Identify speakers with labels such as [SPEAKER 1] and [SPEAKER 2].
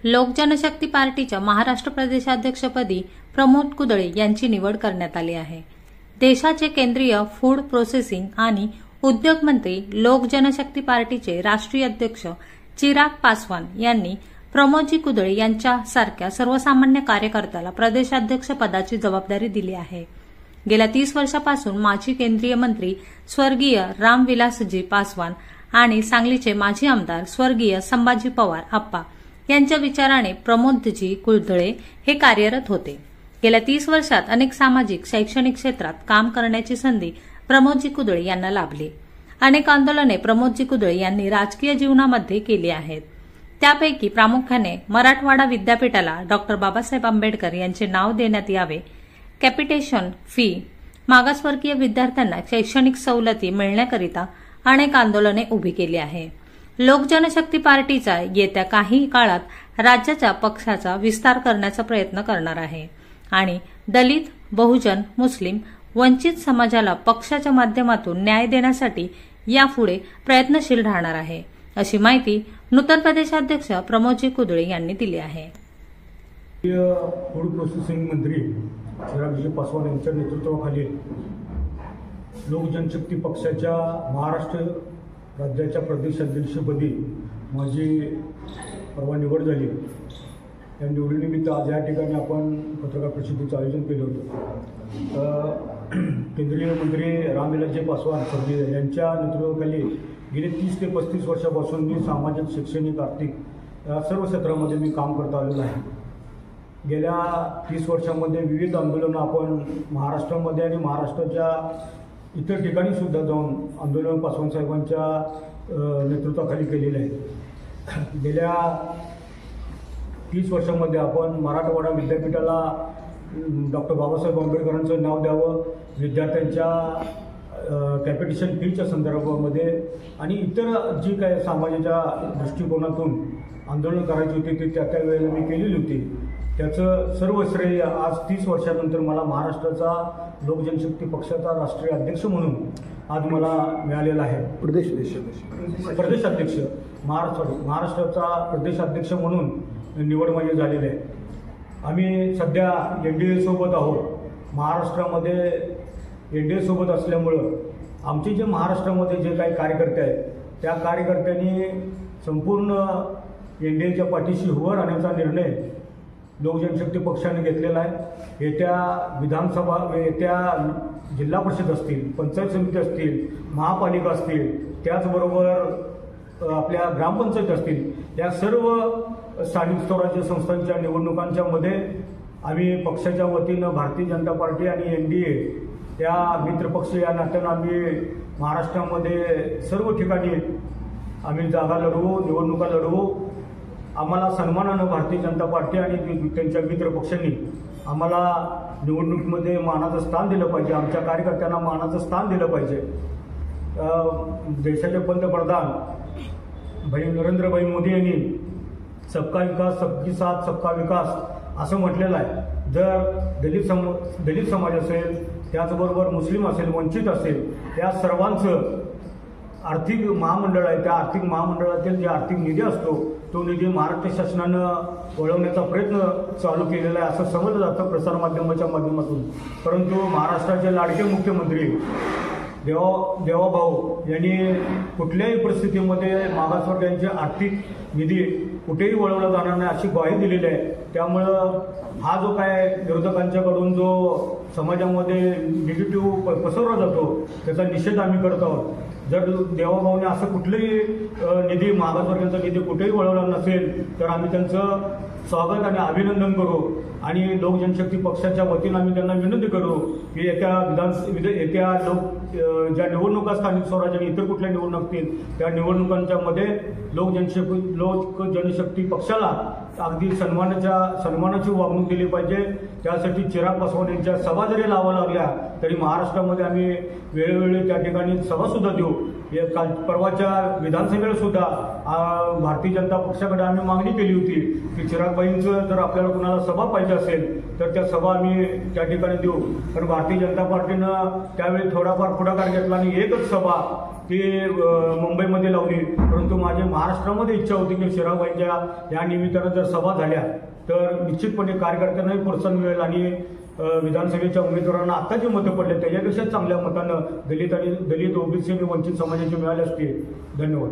[SPEAKER 1] लोक जनशक्ती पार्टीच्या महाराष्ट्र प्रदेशाध्यक्षपदी प्रमोद कुदळे यांची निवड करण्यात आली आहे। देशाचे केंद्रीय फूड प्रोसेसिंग आणि उद्योग मंत्री लोक जनशक्ती पार्टीचे राष्ट्रीय अध्यक्ष चिराग पासवान यांनी प्रमोदजी कुदळे यांच्यासारख्या सर्वसामान्य कार्यकर्त्याला प्रदेशाध्यक्ष पदाची जबाबदारी दिली आहे। गेल्या 30 वर्षापासून माजी केंद्रीय मंत्री स्वर्गीय रामविलासजी पासवान आणि सांगलीचे माजी आमदार स्वर्गीय संभाजी पवार आप्पा यांच्या विचाराने प्रमोदजी कुदळे हे कार्यरत होते। गेल्या 30 वर्षात अनेक सामाजिक शैक्षणिक क्षेत्रात काम करण्याची संधी प्रमोदजी कुदळे यांना लाभली। अनेक आंदोलने प्रमोदजी कुदळे यांनी राजकीय जीवनामध्ये केली आहेत। त्यापैकी प्रामुख्याने मराठवाडा विद्यापीठाला डॉ बाबासाहेब आंबेडकर यांचे नाव देण्यात यावे, कॅपिटेशन फी, मागासवर्गीय विद्यार्थ्यांना शैक्षणिक सवलती मिळण्याकरिता अनेक आंदोलने उभी केली आहे। लोक जनशक्ती पार्टीचा येत्या काही काळात राज्याच्या पक्षाचा विस्तार करण्याचा प्रयत्न करणार आहे आणि दलित, बहुजन, मुस्लिम, वंचित समाजाला पक्षाच्या माध्यमातून न्याय देण्यासाठी यापुढे प्रयत्नशील राहणार आहे, अशी माहिती नूतन प्रदेशाध्यक्ष प्रमोदजी कुदळे यांनी दिली आहे।
[SPEAKER 2] फूड प्रोसेसिंग मंत्री चिरागजी पासवान यांच्या नेतृत्वाखाली लोक जनशक्ती पक्षाच्या महाराष्ट्र राज्याच्या प्रदेशाध्यक्षपदी माझी परवा निवड झाली। या निवडीनिमित्त आज या ठिकाणी आपण पत्रकार परिषदेचं आयोजन केलं होतं। केंद्रीय मंत्री रामविलासजी पासवान स्वर्गीय यांच्या नेतृत्वाखाली गेले 30 ते 35 वर्षापासून मी सामाजिक, शैक्षणिक, आर्थिक या सर्व क्षेत्रामध्ये मी काम करत आलेलो आहे। गेल्या 30 वर्षांमध्ये विविध आंदोलनं आपण महाराष्ट्रामध्ये आणि महाराष्ट्राच्या इतर ठिकाणी सुद्धा जाऊन आंदोलन पासवान साहेबांच्या नेतृत्वाखाली केलेले आहे। गेल्या 30 वर्षांमध्ये आपण मराठवाडा विद्यापीठाला डॉ बाबासाहेब आंबेडकरांचं नाव द्यावं, विद्यार्थ्यांच्या कॅपिटेशन फीच्या संदर्भामध्ये आणि इतर जी काय समाजाच्या दृष्टिकोनातून आंदोलन करायची होती ते त्या वेळेला मी केलेली होती। त्याचं सर्व श्रेय आज 30 वर्षानंतर मला महाराष्ट्राचा लोक जनशक्ती पक्षाचा राष्ट्रीय अध्यक्ष म्हणून आज मला मिळालेला आहे। प्रदेशाध्यक्ष महाराष्ट्राचा प्रदेशाध्यक्ष म्हणून निवड माझी झालेली आहे। आम्ही सध्या NDA सोबत आहोत। महाराष्ट्रामध्ये NDA सोबत असल्यामुळं आमचे जे महाराष्ट्रामध्ये जे काही कार्यकर्ते आहेत त्या कार्यकर्त्यांनी संपूर्ण NDAच्या पाठीशी उभं राहण्याचा निर्णय लोक जनशक्ती पक्षाने घेतलेला आहे। येत्या विधानसभा, येत्या जिल्हा परिषद असतील, पंचायत समिती असतील, महापालिका असतील, त्याचबरोबर आपल्या ग्रामपंचायत असतील, या सर्व स्थानिक स्वराज्य संस्थांच्या निवडणुकांच्या मध्ये आम्ही पक्षाच्या वतीनं भारतीय जनता पार्टी आणि NDA या मित्रपक्ष या नात्यानं आम्ही महाराष्ट्रामध्ये सर्व ठिकाणी आम्ही जागा लढवू, निवडणुका लढवू। आम्हाला सन्मानानं भारतीय जनता पार्टी आणि त्यांच्या मित्रपक्षांनी आम्हाला निवडणुकीमध्ये मानाचं स्थान दिलं पाहिजे, आमच्या कार्यकर्त्यांना मानाचं स्थान दिलं पाहिजे। देशाचे पंतप्रधान भाई नरेंद्रभाई मोदी यांनी सबका विकास, सबकी साथ, सबका विकास असं म्हटलेलं आहे। जर दलित समाज असेल, त्याचबरोबर मुस्लिम असेल, वंचित असेल, त्या सर्वांचं आर्थिक महामंडळ आहे, त्या आर्थिक महामंडळातील जे आर्थिक निधी असतो तो निधी महाराष्ट्र शासनानं वळवण्याचा प्रयत्न चालू केलेला आहे असं समजलं जातं प्रसारमाध्यमाच्या माध्यमातून। परंतु महाराष्ट्राचे लाडके मुख्यमंत्री देवाभाऊ यांनी कुठल्याही परिस्थितीमध्ये मागासवर्गीयांचे आर्थिक निधी कुठेही वळवला जाणार नाही अशी ग्वाही दिलेली आहे। त्यामुळं हा जो काय विरोधकांच्याकडून जो समाजामध्ये निगेटिव्ह पसरवला जातो त्याचा निषेध आम्ही करत आहोत। जर देवाभाऊने असं कुठलंही निधी, मागासवर्गीयांचा निधी कुठेही वळवला नसेल तर आम्ही त्यांचं स्वागत आणि अभिनंदन करू आणि लोक जनशक्ती पक्षाच्या वतीनं आम्ही त्यांना विनंती करू की येत्या ज्या निवडणुका स्थानिक स्वराज्य आणि इतर कुठल्या निवडणुका असतील त्या निवडणुकांच्या मध्ये लोक जनशक्ती पक्षाला अगदी सन्मानाची वागणूक दिली पाहिजे। त्यासाठी चिराग पासवान यांच्या सभा जरी लावा लागल्या तरी महाराष्ट्रामध्ये आम्ही वेळोवेळी त्या ठिकाणी सभा सुद्धा देऊ काल परवाच्या विधानसभेला सुद्धा भारतीय जनता पक्षाकडे आम्ही मागणी केली होती की चिरागबाईंचं जर आपल्याला कुणाला सभा पाहिजे असेल तर त्या सभा आम्ही त्या ठिकाणी देऊ. पण भारतीय जनता पार्टीनं त्यावेळी थोडाफार पुढाकार घेतला आणि एकच सभा ती मुंबईमध्ये लावली. परंतु माझी महाराष्ट्रामध्ये इच्छा होती की चिरागबाईंच्या या निमित्तानं जर सभा झाल्या तर निश्चितपणे कार्यकर्त्यांनाही प्रोत्साहन मिळेल आणि विधानसभेच्या उमेदवारांना आता जे मतं पडले त्याच्यापेक्षा चांगल्या मतानं दलित ओबीसी आणि वंचित समाजाचे मिळाले असते. धन्यवाद.